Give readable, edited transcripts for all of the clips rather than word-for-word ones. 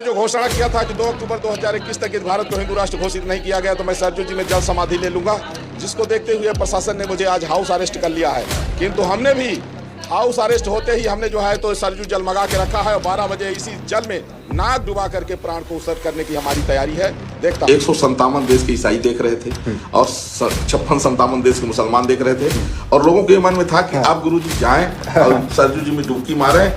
जो घोषणा किया था कि 2 अक्टूबर 2021 तक इस भारत को हिंदू राष्ट्र घोषित नहीं किया गया तो मैं सरजू जी में जल समाधि ले लूंगा, जिसको देखते हुए प्रशासन ने मुझे आज हाउस अरेस्ट कर लिया है। किंतु हमने भी हाउस अरेस्ट होते ही हमने जो है तो सरजू जल मंगा के रखा है और 12 बजे इसी जल में नाक डुबा करके प्राण को उत्सर्ग करने की हमारी तैयारी है। देखता 157 देश के ईसाई देख रहे थे और 56-57 देश के मुसलमान देख रहे थे और लोगों के मन में था कि आप गुरुजी जाएं और सरजू जी में डुबकी मारें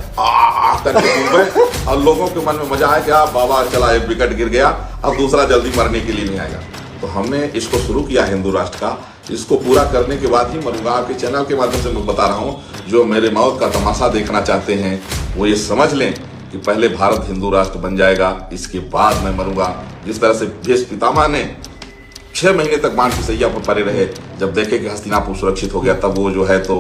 करके डूबे और लोगों के मन में मजा आया कि आप बाबा चला एक विकेट गिर गया, अब दूसरा जल्दी मरने के लिए नहीं आएगा। तो हमने इसको शुरू किया हिंदू राष्ट्र का। इसको पूरा करने के बाद ही मरूंगा। आपके चैनल के माध्यम से मैं बता रहा हूँ, जो मेरे मौत का तमाशा देखना चाहते हैं वो ये समझ लें कि पहले भारत हिंदू राष्ट्र बन जाएगा, इसके बाद मैं मरूंगा। जिस तरह से भीष्म पितामह ने 6 महीने तक बाण की सैया पर पड़े रहे, जब देखे कि हस्तिनापुर सुरक्षित हो गया तब वो जो है तो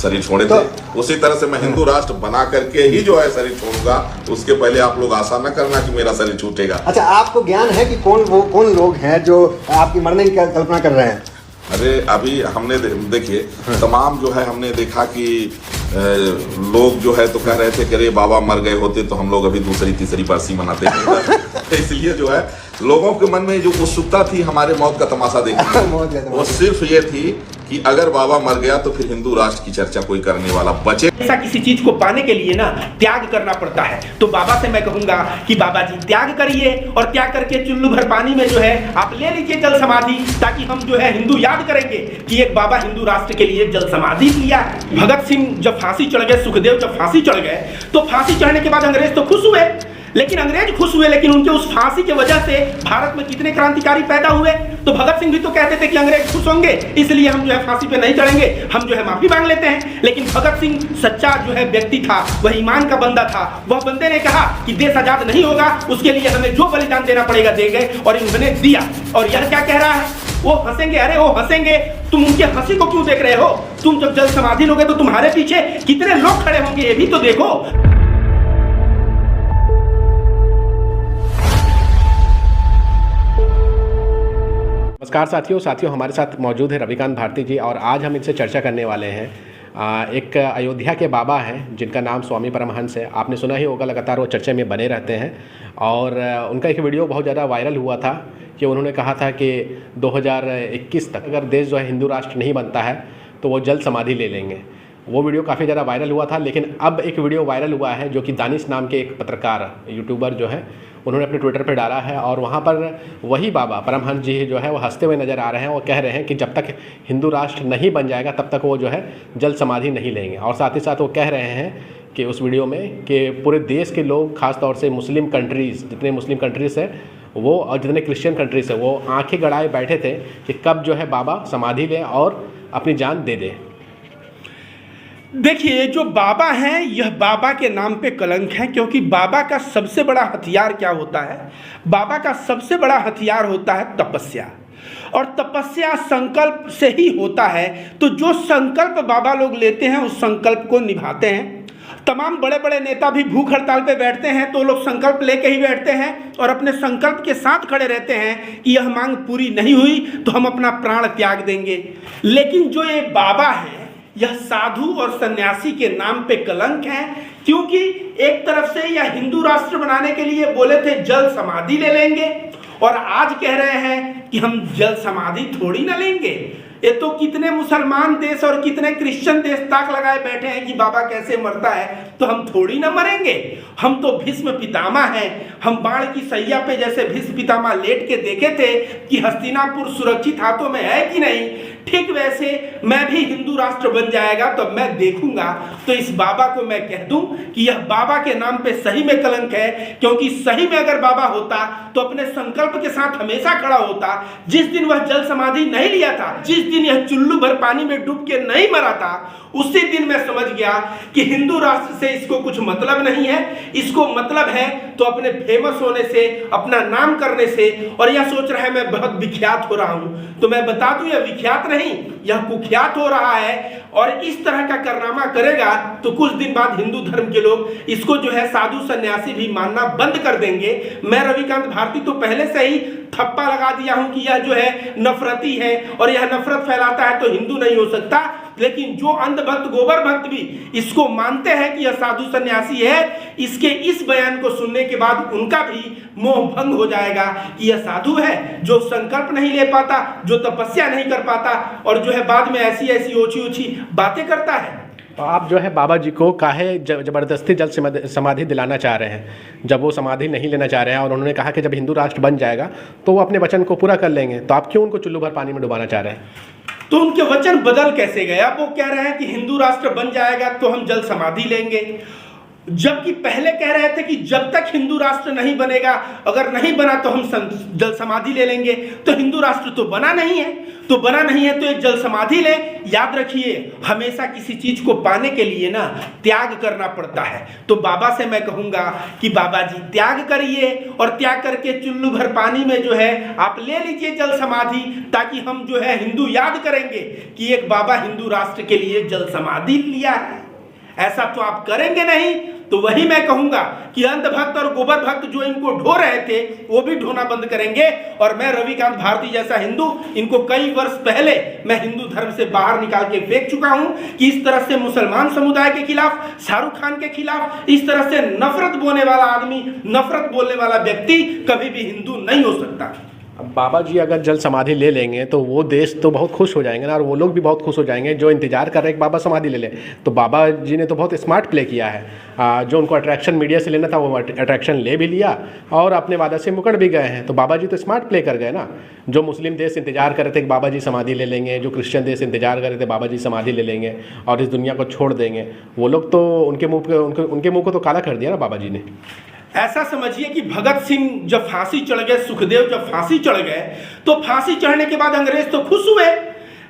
शरीर छोड़े थे। उसी तरह से मैं हिंदू राष्ट्र बना करके ही जो है शरीर छोड़ूंगा। उसके पहले आप लोग आशा न करना कि मेरा शरीर छूटेगा। अच्छा, आपको ज्ञान है कि कौन लोग हैं जो आपकी मरने की कल्पना कर रहे हैं? अरे अभी हमने देखिए तमाम जो है हमने देखा कि लोग जो है तो कह रहे थे कि अरे बाबा मर गए होते तो हम लोग अभी दूसरी तीसरी बरसी मनाते हैं। इसलिए जो है लोगों के मन में जो उत्सुकता थी हमारे मौत का तमाशा देखने वो सिर्फ ये थी कि अगर बाबा मर गया तो फिर हिंदू राष्ट्र की चर्चा कोई करने वाला बचे। ऐसा किसी चीज को पाने के लिए ना त्याग करना पड़ता है। तो बाबा से मैं कहूंगा कि बाबा जी त्याग करिए और त्याग करके चुल्लू भर पानी में जो है आप ले लीजिए जल समाधि, ताकि हम जो है हिंदू याद करेंगे कि एक बाबा हिंदू राष्ट्र के लिए जल समाधि किया। भगत सिंह जब फांसी चढ़ गए, सुखदेव जब फांसी चढ़ गए, तो फांसी चढ़ने के बाद अंग्रेज तो खुश हुए, लेकिन अंग्रेज खुश हुए, लेकिन उनके उस फांसी की वजह से भारत में कितने क्रांतिकारी पैदा हुए। तो भगत सिंह भी तो कहते थे कि अंग्रेज खुश होंगे इसलिए हम जो है फांसी पे नहीं चढ़ेंगे, हम जो है माफी मांग लेते हैं। लेकिन भगत सिंह सच्चा जो है व्यक्ति था, वह ईमान का बंदा था। वह बंदे ने कहा कि देश आजाद नहीं होगा, उसके लिए हमें जो बलिदान देना पड़ेगा देंगे, और इन्होंने दिया। और यह क्या कह रहा है, वो हंसेंगे, अरे वो हंसेंगे, तुम उनके हंसी को क्यों देख रहे हो? तुम जब जल समाधि लोगे तो तुम्हारे पीछे कितने लोग खड़े होंगे ये भी तो देखो। नमस्कार साथियों, हमारे साथ मौजूद है रविकांत भारती जी और आज हम इनसे चर्चा करने वाले हैं। एक अयोध्या के बाबा हैं जिनका नाम स्वामी परमहंस है। आपने सुना ही होगा, लगातार वो चर्चा में बने रहते हैं और उनका एक वीडियो बहुत ज़्यादा वायरल हुआ था कि उन्होंने कहा था कि 2021 तक अगर देश जो है हिंदू राष्ट्र नहीं बनता है तो वो जल समाधि ले लेंगे। वो वीडियो काफ़ी ज़्यादा वायरल हुआ था, लेकिन अब एक वीडियो वायरल हुआ है जो कि दानिश नाम के एक पत्रकार यूट्यूबर जो है उन्होंने अपने ट्विटर पे डाला है और वहाँ पर वही बाबा परमहंस जी जो है वो हंसते हुए नज़र आ रहे हैं। वो कह रहे हैं कि जब तक हिंदू राष्ट्र नहीं बन जाएगा तब तक वो जो है जल समाधि नहीं लेंगे। और साथ ही साथ वो कह रहे हैं कि उस वीडियो में कि पूरे देश के लोग, खास तौर से मुस्लिम कंट्रीज़, जितने मुस्लिम कंट्रीज़ हैं वो और जितने क्रिश्चियन कंट्रीज़ हैं, वो आँखें गड़ाए बैठे थे कि कब जो है बाबा समाधि लें और अपनी जान दे दें। देखिए, जो बाबा हैं यह बाबा के नाम पे कलंक है, क्योंकि बाबा का सबसे बड़ा हथियार क्या होता है? बाबा का सबसे बड़ा हथियार होता है तपस्या, और तपस्या संकल्प से ही होता है। तो जो संकल्प बाबा लोग लेते हैं उस संकल्प को निभाते हैं। तमाम बड़े बड़े नेता भी भूख हड़ताल पे बैठते हैं तो लोग संकल्प लेके ही बैठते हैं और अपने संकल्प के साथ खड़े रहते हैं कि यह मांग पूरी नहीं हुई तो हम अपना प्राण त्याग देंगे। लेकिन जो ये बाबा हैं यह साधु और सन्यासी के नाम पे कलंक है, क्योंकि एक तरफ से यह हिंदू राष्ट्र बनाने के लिए बोले थे जल समाधि ले लेंगे और आज कह रहे हैं कि हम जल समाधि थोड़ी ना लेंगे। ये तो कितने मुसलमान देश और कितने क्रिश्चियन देश ताक लगाए बैठे हैं कि बाबा कैसे मरता है, तो हम थोड़ी ना मरेंगे। हम तो भीष्म पितामह हैं। हम बाण की सैया पे जैसे भीष्म पितामह लेट के देखे थे कि हस्तिनापुर सुरक्षित हाथों में है कि नहीं, ठीक वैसे मैं भी हिंदू राष्ट्र बन जाएगा तो मैं देखूंगा। तो इस बाबा को मैं कह दूं कि यह बाबा के नाम पे सही में कलंक है, क्योंकि सही में अगर बाबा होता तो अपने संकल्प के साथ हमेशा खड़ा होता। जिस दिन वह जल समाधि नहीं लिया था, जिस दिन यह चुल्लू भर पानी में डूब के नहीं मरा था, उसी दिन मैं समझ गया कि हिंदू राष्ट्र से इसको कुछ मतलब नहीं है। इसको मतलब है तो अपने फेमस होने से, अपना नाम करने से, और यह सोच रहा है मैं बहुत विख्यात हो रहा हूं। तो मैं बता दूं, यह विख्यात नहीं, यह कुख्यात हो रहा है। और इस तरह का कारनामा करेगा तो कुछ दिन बाद हिंदू धर्म के लोग इसको जो है साधु सन्यासी भी मानना बंद कर देंगे। मैं रविकांत भारती तो पहले से ही थप्पा लगा दिया हूं कि यह जो है नफरती है और यह नफरत फैलाता है तो हिंदू नहीं हो सकता। लेकिन जो अंधभक्त गोबर भक्त भी इसको मानते हैं कि यह साधु सन्यासी है, इसके इस बयान को सुनने के बाद उनका भी मोह भंग हो जाएगा कि यह साधु है जो संकल्प नहीं ले पाता, जो तपस्या नहीं कर पाता और जो है बाद में ऐसी ऐसी ऊंची ऊंची बातें करता है। तो आप जो है बाबा जी को काहे जबरदस्ती जल समाधि दिलाना चाह रहे हैं, जब वो समाधि नहीं लेना चाह रहे हैं और उन्होंने कहा कि जब हिंदू राष्ट्र बन जाएगा तो वो अपने वचन को पूरा कर लेंगे, तो आप क्यों उनको चुल्लू भर पानी में डुबाना चाह रहे हैं? तो उनके वचन बदल कैसे गए? अब वो कह रहे हैं कि हिंदू राष्ट्र बन जाएगा तो हम जल समाधि लेंगे, जबकि पहले कह रहे थे कि जब तक हिंदू राष्ट्र नहीं बनेगा, अगर नहीं बना तो हम जल समाधि ले लेंगे। तो हिंदू राष्ट्र तो बना नहीं है, तो बना नहीं है तो एक जल समाधि ले। याद रखिए, हमेशा किसी चीज को पाने के लिए ना त्याग करना पड़ता है। तो बाबा से मैं कहूंगा कि बाबा जी त्याग करिए और त्याग करके चुल्लू भर पानी में जो है आप ले लीजिए जल समाधि, ताकि हम जो है हिंदू याद करेंगे कि एक बाबा हिंदू राष्ट्र के लिए जल समाधि लिया है। ऐसा तो आप करेंगे नहीं, तो वही मैं कहूंगा कि अंधभक्त और गोबर भक्त जो इनको ढो रहे थे वो भी ढोना बंद करेंगे। और मैं रविकांत भारती जैसा हिंदू, इनको कई वर्ष पहले मैं हिंदू धर्म से बाहर निकाल के फेंक चुका हूं कि इस तरह से मुसलमान समुदाय के खिलाफ, शाहरुख खान के खिलाफ इस तरह से नफरत बोलने वाला आदमी, नफरत बोलने वाला व्यक्ति कभी भी हिंदू नहीं हो सकता। अब बाबा जी अगर जल समाधि ले लेंगे तो वो देश तो बहुत खुश हो जाएंगे ना, और वो लोग भी बहुत खुश हो जाएंगे जो इंतजार कर रहे हैं कि बाबा समाधि ले लें। तो बाबा जी ने तो बहुत स्मार्ट प्ले किया है, जो उनको अट्रैक्शन मीडिया से लेना था वो अट्रैक्शन ले भी लिया और अपने वादा से मुकर भी गए हैं। तो बाबा जी तो स्मार्ट प्ले कर गए ना। जो मुस्लिम देश इंतजार कर रहे थे कि बाबा जी समाधि ले लेंगे, जो क्रिश्चियन देश इंतजार कर रहे थे बाबा जी समाधि ले लेंगे और इस दुनिया को छोड़ देंगे, वो लोग तो उनके मुँह को तो काला कर दिया ना बाबा जी ने। ऐसा समझिए कि भगत सिंह जब फांसी चढ़ गए, सुखदेव जब फांसी चढ़ गए, तो फांसी चढ़ने के बाद अंग्रेज तो खुश हुए,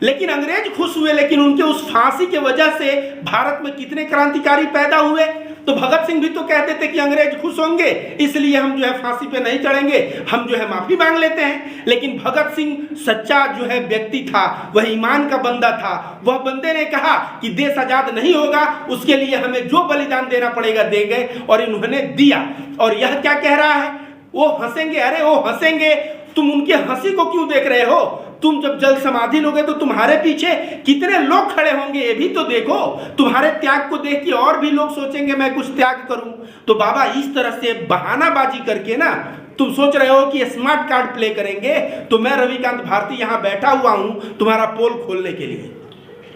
लेकिन अंग्रेज खुश हुए, लेकिन उनके उस फांसी के वजह से भारत में कितने क्रांतिकारी पैदा हुए। तो भगत सिंह भी तो कहते थे कि अंग्रेज खुश होंगे इसलिए हम जो है फांसी पे नहीं चढ़ेंगे, हम जो है माफी मांग लेते हैं। लेकिन भगत सिंह सच्चा जो है व्यक्ति था, वह ईमान का बंदा था। वह बंदे ने कहा कि देश आजाद नहीं होगा, उसके लिए हमें जो बलिदान देना पड़ेगा देंगे, और इन्होंने दिया। और यह क्या कह रहा है? वो हंसेंगे, अरे वो हंसेंगे, तुम उनके हंसी को क्यों देख रहे हो? तुम जब जल समाधि लोगे तो तुम्हारे पीछे कितने लोग खड़े होंगे ये भी तो देखो। तुम्हारे त्याग को देख के और भी लोग सोचेंगे मैं कुछ त्याग करूं। तो बाबा इस तरह से बहानाबाजी करके ना तुम सोच रहे हो कि स्मार्ट कार्ड प्ले करेंगे, तो मैं रविकांत भारती यहाँ बैठा हुआ हूँ तुम्हारा पोल खोलने के लिए।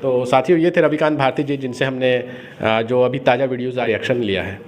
तो साथियों, ये थे रविकांत भारती जी जिनसे हमने जो अभी ताज़ा वीडियोज़ रिएक्शन लिया है।